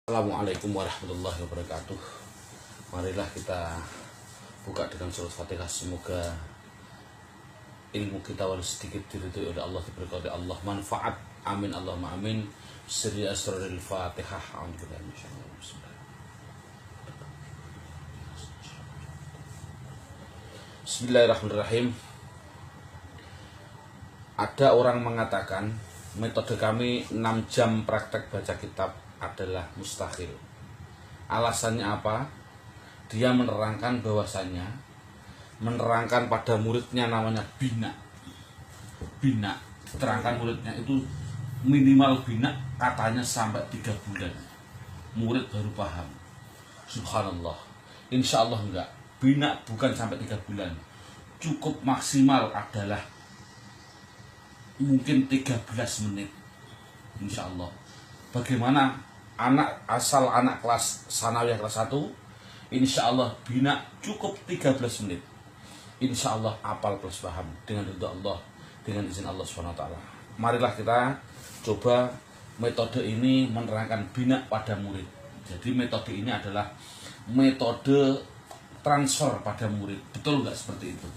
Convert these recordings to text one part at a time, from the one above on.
Assalamualaikum warahmatullahi wabarakatuh. Marilah kita buka dengan surat Fatihah. Semoga ilmu kita walau sedikit diridhoi oleh Allah, diberkahi oleh Allah, manfaat. Amin Allahumma amin. Sirri asraril Fatihah. Bismillahirrahmanirrahim. Ada orang mengatakan metode kami 6 jam praktek baca kitab adalah mustahil. Alasannya apa? Dia menerangkan bahwasannya menerangkan pada muridnya namanya bina. Bina, terangkan muridnya itu minimal bina katanya sampai 3 bulan. Murid baru paham. Subhanallah. Insya Allah enggak. Bina bukan sampai 3 bulan. Cukup maksimal adalah mungkin 13 menit. Insya Allah. Bagaimana anak kelas sanawiyah kelas 1, insya Allah bina cukup 13 menit. Insya Allah apal plus paham dengan ridha Allah, dengan izin Allah SWT. Marilah kita coba metode ini menerangkan bina pada murid. Jadi metode ini adalah metode transfer pada murid. Betul nggak seperti itu?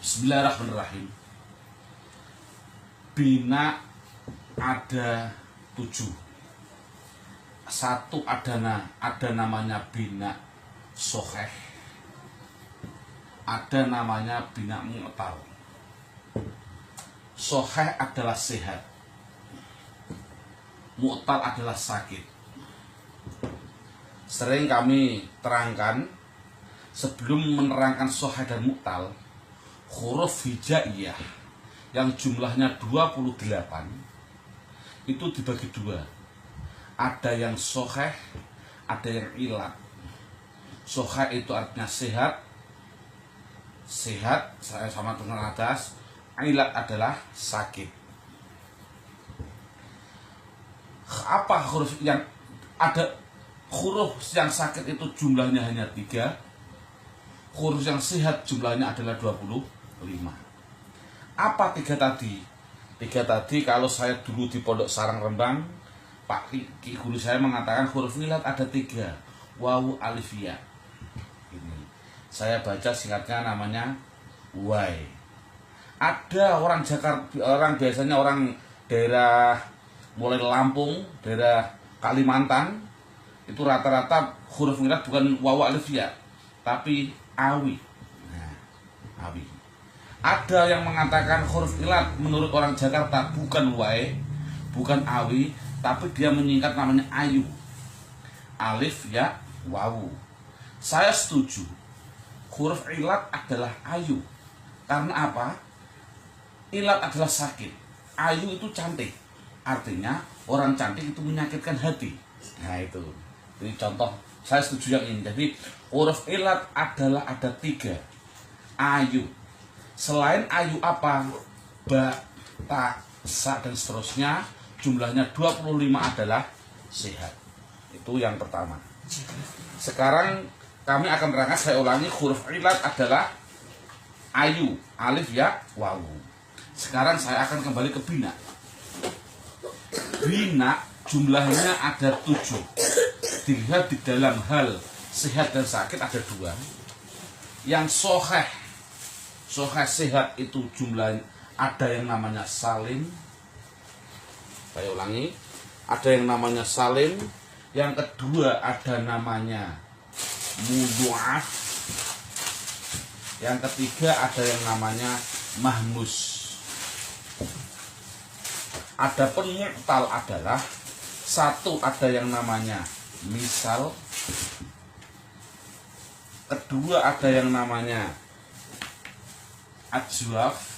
Bismillahirrahmanirrahim. Bina ada 7. Satu ada namanya bina soheh, ada namanya bina mu'tal. Soheh adalah sehat, mu'tal adalah sakit. Sering kami terangkan sebelum menerangkan soheh dan mu'tal, huruf hijaiyah yang jumlahnya 28 itu dibagi 2. Ada yang soheh, ada yang ilat. Soheh itu artinya sehat, saya sama dengan atas. Ilat adalah sakit. Apa huruf yang ada? Huruf yang sakit itu jumlahnya hanya 3. Huruf yang sehat jumlahnya adalah 25. Apa 3 tadi? 3 tadi kalau saya dulu di Pondok Sarang Rembang, Pak guru saya mengatakan huruf ilat ada 3. Wawu, alif, ya. Ini saya baca singkatnya namanya wai. Ada orang Jakarta, biasanya orang daerah mulai Lampung, daerah Kalimantan, itu rata-rata huruf ilat bukan wawu, alif, ya, tapi awi. Nah, awi. Ada yang mengatakan huruf ilat menurut orang Jakarta bukan wai, bukan awi, tapi dia menyingkat namanya ayu. Alif, ya, wawu. Saya setuju. Huruf ilat adalah ayu. Karena apa? Ilat adalah sakit. Ayu itu cantik. Artinya orang cantik itu menyakitkan hati. Nah itu. Jadi contoh, saya setuju yang ini. Jadi huruf ilat adalah ada 3. Ayu. Selain ayu apa? Ba, ta, sa, dan seterusnya. Jumlahnya 25 adalah sehat. Itu yang pertama. Sekarang kami akan terangkan, saya ulangi, huruf ilat adalah ayu, alif, ya, wawu. Sekarang saya akan kembali ke bina. Bina jumlahnya ada 7. Dilihat di dalam hal sehat dan sakit ada 2. Yang soheh sehat itu jumlahnya ada yang namanya salim. Saya ulangi, ada yang namanya salim. Yang kedua ada namanya mudhu'af. Yang ketiga ada yang namanya mahmus. Adapun mu'tal adalah 1 ada yang namanya misal. Kedua ada yang namanya ajwaf.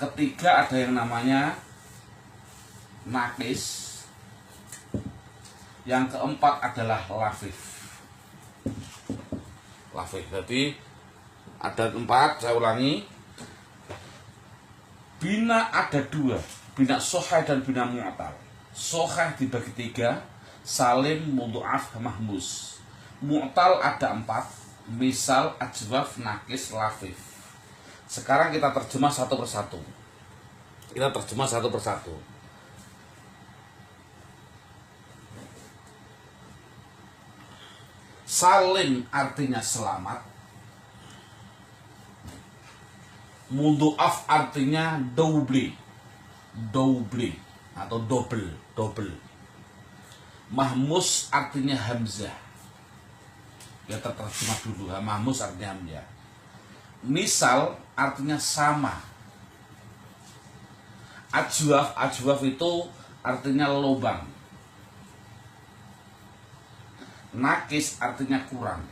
Ketiga ada yang namanya nakis. Yang keempat adalah lafif. Jadi ada 4, saya ulangi. Bina ada 2, bina soheh dan bina mu'tal. Soheh dibagi 3, salim, mudhu'af, mahmus. Mu'tal ada 4, misal, ajwaf, nakis, lafif. Sekarang kita terjemah satu persatu. Salim artinya selamat. Mudhoaf artinya double. Double atau double. Mahmus artinya hamzah. Ya terjemah dulu. Mahmus artinya hamzah. Misal artinya sama. Ajwaf itu artinya lubang. Nakis artinya kurang.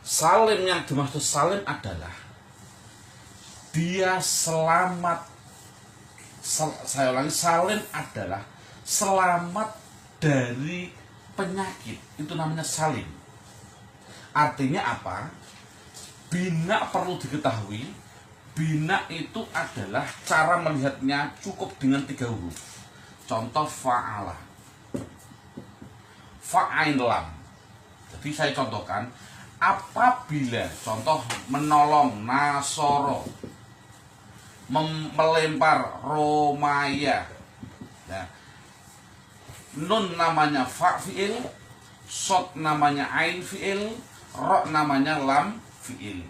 Salim yang dimaksud salim adalah dia selamat. Saya ulangi, salim adalah selamat dari penyakit. Itu namanya salim. Artinya apa? Bina perlu diketahui. Bina itu adalah cara melihatnya cukup dengan 3 huruf. Contoh fa'ala, fa'ain lam. Jadi saya contohkan, apabila contoh menolong nasoro, melempar romaya. Nah, nun namanya fa fi'il, sod namanya ain fi'il, ro namanya lam fi'il.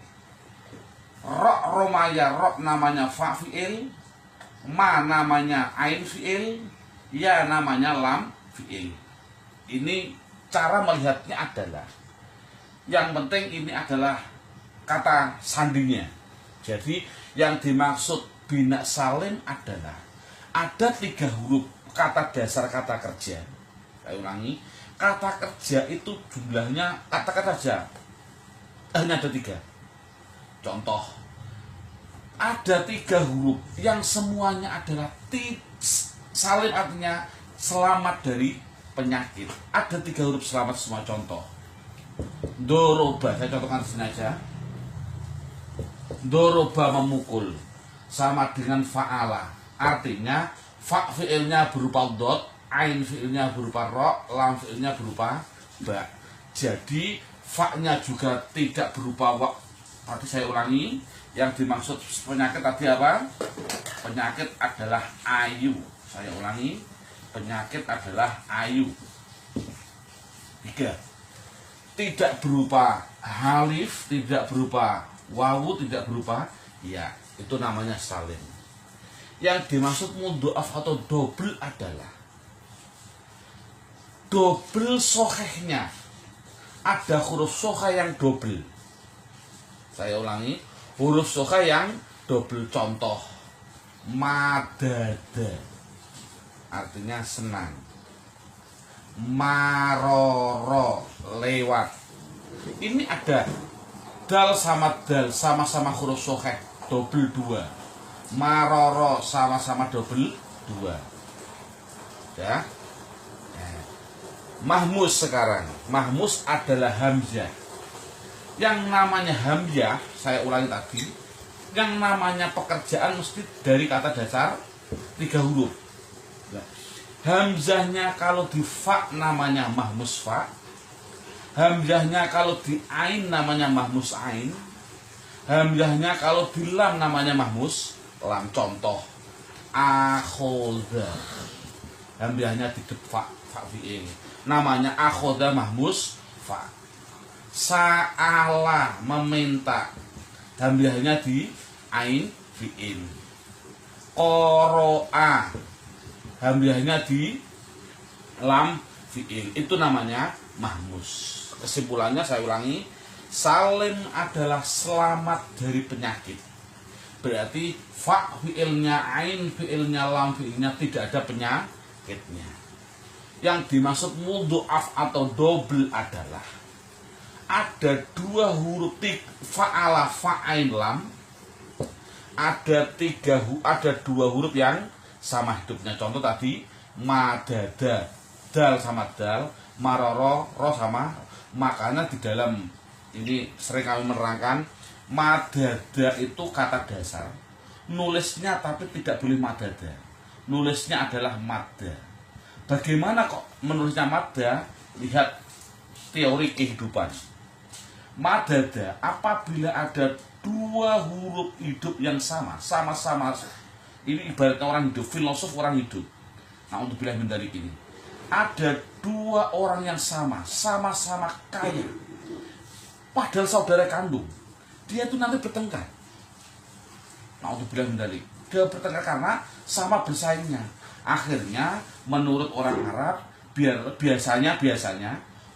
Ro romaya, ro namanya fa fi'il, ma namanya ain fi'il, ya namanya lam fi'il. Ini cara melihatnya adalah, yang penting ini adalah kata sandinya. Jadi yang dimaksud bina salim adalah ada 3 huruf kata dasar kata kerja. Saya ulangi, kata kerja itu jumlahnya, kata-kata saja hanya ada 3. Contoh, ada 3 huruf yang semuanya adalah salim artinya selamat dari penyakit. Ada 3 huruf selamat semua. Contoh, doroba, saya contohkan di sini aja. Doroba memukul sama dengan fa'ala. Artinya fa fi'ilnya berupa dot, ain fi'ilnya berupa ro, lam fi'ilnya berupa ba. Jadi fa-nya juga tidak berupa wa. Tadi saya ulangi, yang dimaksud penyakit tadi apa? Penyakit adalah ayu. Saya ulangi, penyakit adalah ayu. 3. Tidak berupa halif, tidak berupa wawu, tidak berupa ya, itu namanya salim. Yang dimaksud mudhoaf atau double adalah double sohehnya. Ada huruf soheh yang double. Saya ulangi, huruf soheh yang double. Contoh, madada artinya senang. Maroro lewat. Ini ada dal sama dal sama-sama huruf soheh double 2. Maroro sama-sama double 2. Ya. Mahmus sekarang. Mahmus adalah hamzah. Yang namanya hamzah, saya ulangi tadi, yang namanya pekerjaan mesti dari kata dasar 3 huruf. Hamzahnya kalau di fa namanya mahmus fa. Hamzahnya kalau di ain namanya mahmus ain. Hamzahnya kalau di lam namanya mahmus lam. Contoh, akhoda. Hamzahnya di depan fa fi'il. Namanya akhoda mahmus fa. Sa'ala meminta. Hamzahnya di ain fi'il. Qoro'a. Hamzahnya di lam fi'il. Itu namanya mahmus. Kesimpulannya saya ulangi, salim adalah selamat dari penyakit. Berarti fa fi'ilnya, ain fi'ilnya, lam fi'ilnya tidak ada penyakitnya. Yang dimaksud mudhoaf atau double adalah ada 2 huruf fa'ala, fa'ain, lam. Ada 2 huruf yang sama hidupnya. Contoh tadi, madada, dal sama dal, maroro, ro sama. Makanya di dalam ini sering kami menerangkan, madada itu kata dasar. Nulisnya tapi tidak boleh madada. Nulisnya adalah madda. Bagaimana kok menulisnya madda? Lihat teori kehidupan. Madada apabila ada 2 huruf hidup yang sama-sama. Ini ibaratnya orang hidup, filosof orang hidup. Nah, untuk bilang dari ini, ada dua orang yang sama-sama kaya, padahal saudara kandung, dia itu nanti bertengkar. Nah, untuk bilang mendalik, dia bertengkar karena sama bersaingnya. Akhirnya menurut orang Arab, biasanya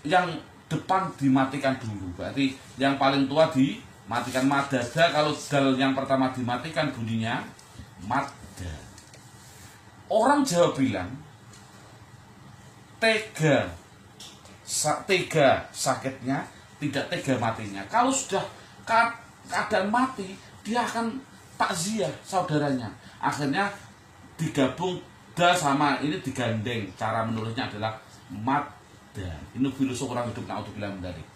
yang depan dimatikan dulu. Berarti yang paling tua dimatikan, madada. Kalau dal yang pertama dimatikan bunyinya madda. Orang Jawa bilang tega sakitnya, tidak tega matinya. Kalau sudah keadaan mati, dia akan takziah saudaranya. Akhirnya digabung da sama ini digandeng. Cara menulisnya adalah madda. Ini filosof orang hidup, naudzubillah min dzalik.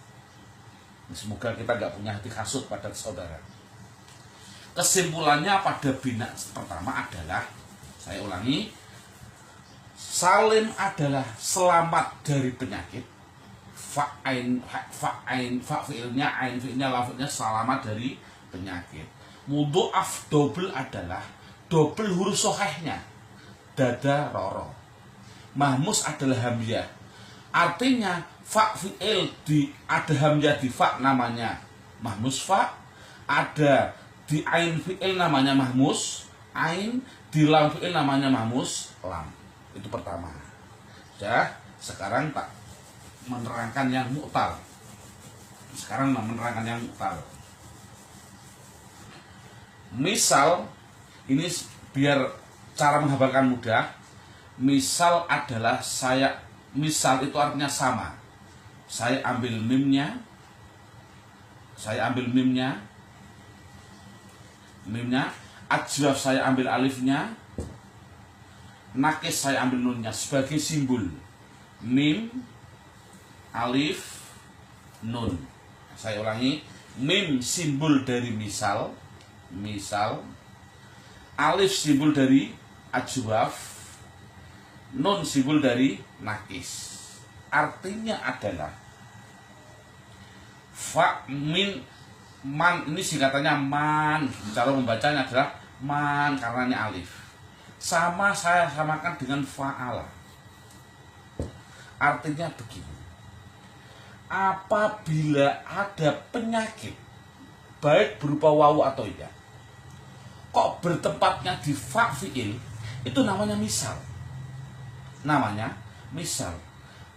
Semoga kita nggak punya hati hasud pada saudara. Kesimpulannya pada bina pertama adalah, saya ulangi, salim adalah selamat dari penyakit. Fa fi'ilnya, ain fi'ilnya, lam fi'ilnya selamat dari penyakit. Mudhoaf double adalah double huruf sohehnya, dada roro. Mahmus adalah hamzah. Artinya fa fi'il ada hamzah di fa namanya mahmus fa, ada di ain fi'il namanya mahmus ain, di lam fi'il namanya mahmus lam. Itu pertama. Ya, sekarang tak menerangkan yang mu'tal. Misal, ini biar cara menghafalkan mudah. Misal adalah misal itu artinya sama. Saya ambil mimnya, ajwaf saya ambil alifnya, nakis saya ambil nunnya sebagai simbol. Mim, alif, nun. Saya ulangi, mim simbol dari misal, alif simbol dari ajwaf, nun simbol dari nakis. Artinya adalah fa min man, ini singkatannya man. Cara membacanya adalah man karena ini alif. Sama saya samakan dengan fa'ala. Artinya begini, apabila ada penyakit baik berupa wawu atau ya, kok bertempatnya di fa fi'il, itu namanya misal.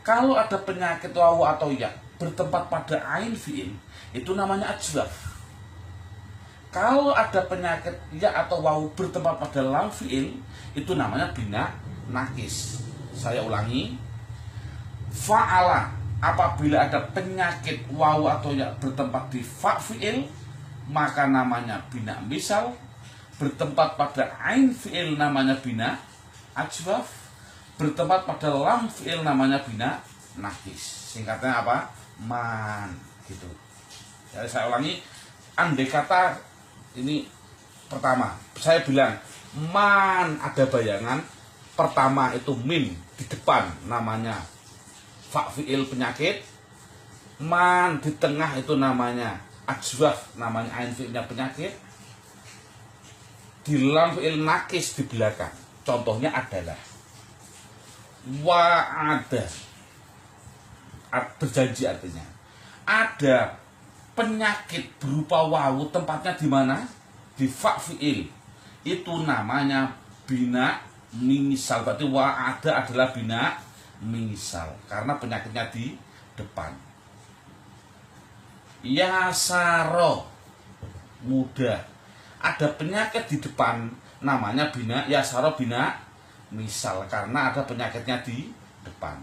Kalau ada penyakit wawu atau ya bertempat pada ain fi'il, itu namanya ajwaf. Kalau ada penyakit ya atau wawu bertempat pada lam fi'il, itu namanya bina nakis. Saya ulangi, fa'ala apabila ada penyakit wawu atau ya bertempat di fa fi'il, maka namanya bina misal. Bertempat pada ain fi'il namanya bina ajwaf. Bertempat pada lam fi'il namanya bina nakis. Singkatnya apa? Man, gitu. Jadi saya ulangi, andai kata ini pertama, saya bilang man, ada bayangan pertama itu mim di depan namanya fa fi'il penyakit, man di tengah itu namanya ajwaf, namanya ain fi'ilnya penyakit, di lam fi'il nakis di belakang. Contohnya adalah wa'ada, berjanji, artinya ada penyakit berupa wawu, tempatnya di mana? Di fa fi'il. Itu namanya bina misal. Berarti wa'ada adalah bina misal karena penyakitnya di depan. Yasaro, mudah. Ada penyakit di depan namanya bina yasaro, bina misal karena ada penyakitnya di depan.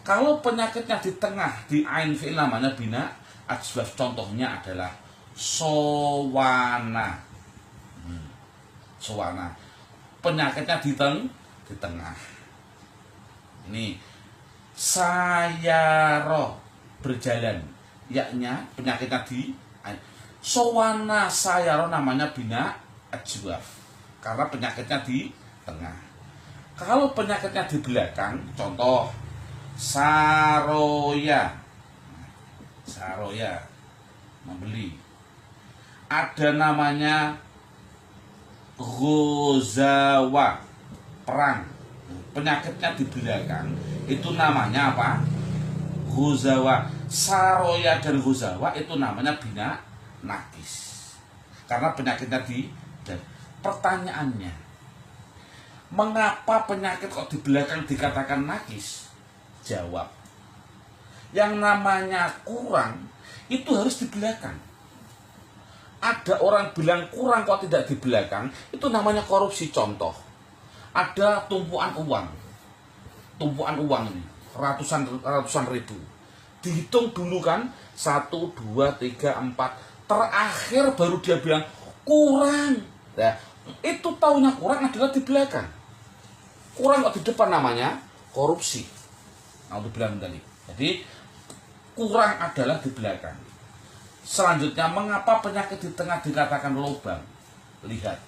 Kalau penyakitnya di tengah, di ain fi'il namanya bina ajwaf. Contohnya adalah sowana. Sowana, penyakitnya di tengah. Ini sayaro, berjalan, yaknya penyakitnya di sowana sayaro namanya bina ajwaf karena penyakitnya di tengah. Kalau penyakitnya di belakang, contoh saroya, membeli. Ada namanya ghozawa, perang. penyakitnya di belakang, itu namanya apa? Ghuzawa. Saroya dan Ghuzawa itu namanya bina nakis. Karena penyakitnya di pertanyaannya, mengapa penyakit kok di belakang dikatakan nakis? Jawab, yang namanya kurang itu harus di belakang. Ada orang bilang kurang kok tidak di belakang, itu namanya korupsi. Contoh, ada tumpuan uang ini ratusan ribu, dihitung dulu kan, 1, 2, 3, 4, terakhir baru dia bilang kurang. Nah, itu taunya kurang adalah di belakang. Kurang kok di depan, namanya korupsi. Nah, itu bilang tadi. Jadi kurang adalah di belakang. Selanjutnya, mengapa penyakit di tengah dikatakan lubang? Lihat,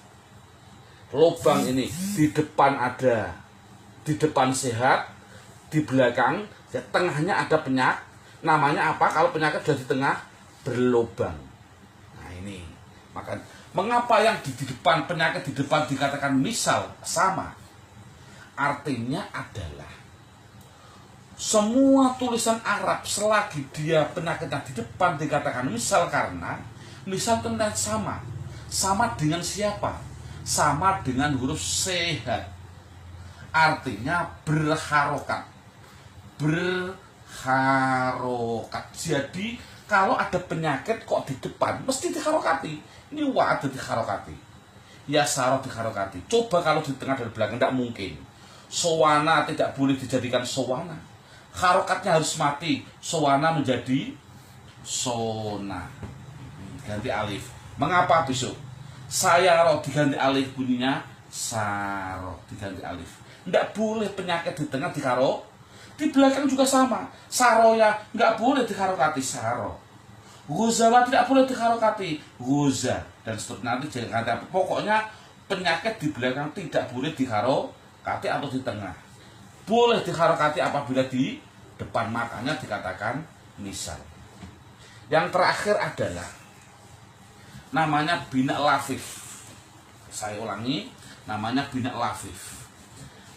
lubang ini di depan ada, di depan sehat, di belakang, di tengahnya ada penyakit. Namanya apa kalau penyakit sudah di tengah? Berlubang. Nah ini, maka mengapa yang di depan, penyakit di depan dikatakan misal sama? Artinya adalah semua tulisan Arab selagi dia penyakitnya di depan dikatakan misal, karena misal tentang sama dengan siapa? Sama dengan huruf sehat, artinya berharokat. Jadi kalau ada penyakit kok di depan mesti diharokati. Ini ada diharokati, ya saroh diharokati. Coba kalau di tengah dan belakang, tidak mungkin. Sowana tidak boleh dijadikan sowana, harokatnya harus mati. Sowana menjadi sona, ganti alif. Mengapa besok saya roh diganti alif, bunyinya saroh diganti alif? Tidak boleh penyakit di tengah dikaro, di belakang juga sama. Saroya nggak boleh diharokati, saro. Ghuzawa tidak boleh diharokati, ghuza, dan seterusnya. Nanti jangan ada. Pokoknya penyakit di belakang tidak boleh diharokati atau di tengah. Boleh diharokati apabila di depan, makanya dikatakan misal. Yang terakhir adalah namanya bina lafif. Saya ulangi, namanya bina lafif.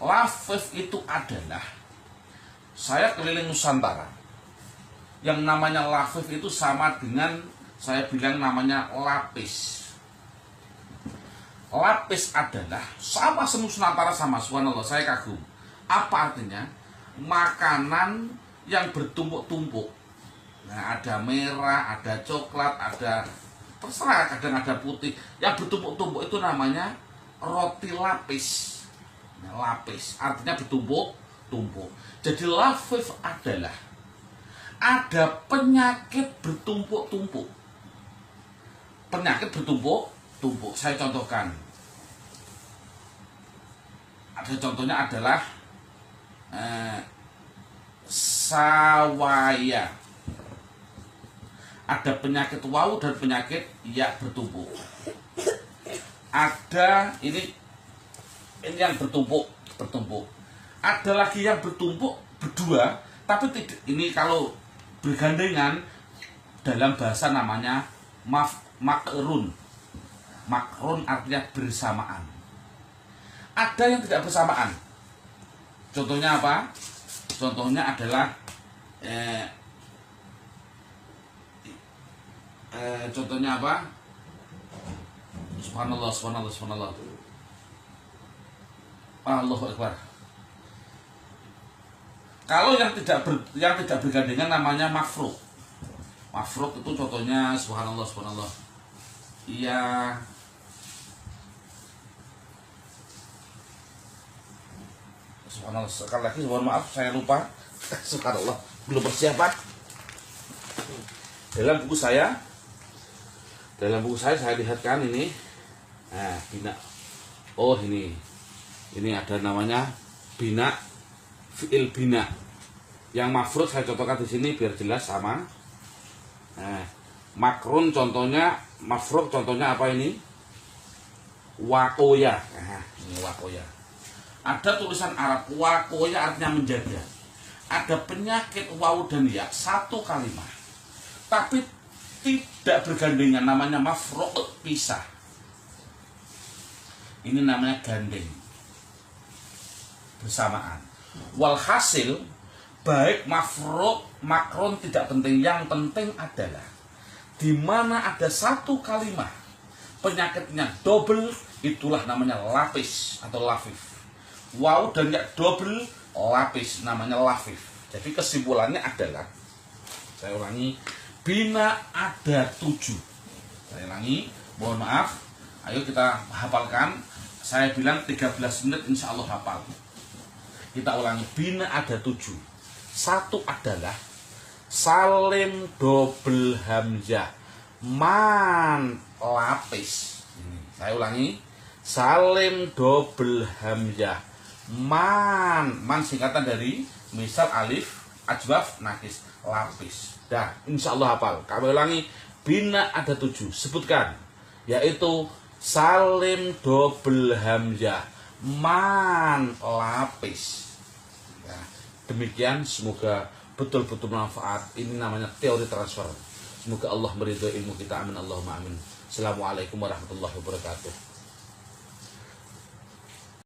Lafif itu adalah, saya keliling Nusantara, yang namanya lafif itu sama dengan saya bilang namanya lapis. Lapis adalah sama Nusantara sama, subhanallah, saya kagum. Apa artinya? Makanan yang bertumpuk-tumpuk. Nah, ada merah, ada coklat, ada terserah, kadang ada putih. Yang bertumpuk-tumpuk itu namanya roti lapis. Nah, lapis artinya bertumpuk-tumpuk. Jadi lafif adalah ada penyakit bertumpuk-tumpuk. Penyakit bertumpuk-tumpuk. Saya contohkan. Ada contohnya adalah sawaya. Ada penyakit wawu dan penyakit ya bertumpuk. Ada ini yang bertumpuk. Ada lagi yang bertumpuk berdua, tapi tidak. Ini kalau bergandengan dalam bahasa namanya makrun. Makrun artinya bersamaan. Ada yang tidak bersamaan. Contohnya apa? Contohnya adalah contohnya apa? Subhanallah, subhanallah, subhanallah. Allahu Akbar. Kalau yang tidak bergandengan namanya mafruk. Mafruk itu contohnya subhanallah, subhanallah. Iya. Subhanallah, sekali lagi mohon maaf saya lupa. Subhanallah, belum persiapan. Dalam buku saya saya lihatkan ini. Nah, bina. Oh, ini ada namanya bina, fi'il bina. Yang mafrud saya contohkan di sini biar jelas sama. Nah, makrun contohnya, mafrud contohnya apa ini? Wakoya. Nah, ini wakoya. Ada tulisan Arab wakoya artinya menjaga. Ada penyakit wawu dan ya, satu kalimat. Tapi tidak bergandengan, namanya mafrud, pisah. Ini namanya gandeng. bersamaan. Walhasil baik mafruq makrun tidak penting, yang penting adalah di mana ada satu kalimat penyakitnya double, itulah namanya lapis atau lafif. Waw dan ya double lapis namanya lafif. Jadi kesimpulannya adalah, saya ulangi, bina ada 7. Saya ulangi, mohon maaf, ayo kita hafalkan. Saya bilang 13 menit insya Allah hafal. Kita ulangi, bina ada 7. Satu adalah salim double hamzah man lapis. Saya ulangi, salim double hamzah man singkatan dari misal alif ajwaf nakis lapis. Dah, insya Allah hafal. Kami ulangi, bina ada 7, sebutkan, yaitu salim double hamzah man lapis. Ya, demikian, semoga betul-betul bermanfaat. Ini namanya teori transfer. Semoga Allah meridhoi ilmu kita. Amin Allahumma amin. Assalamualaikum warahmatullahi wabarakatuh.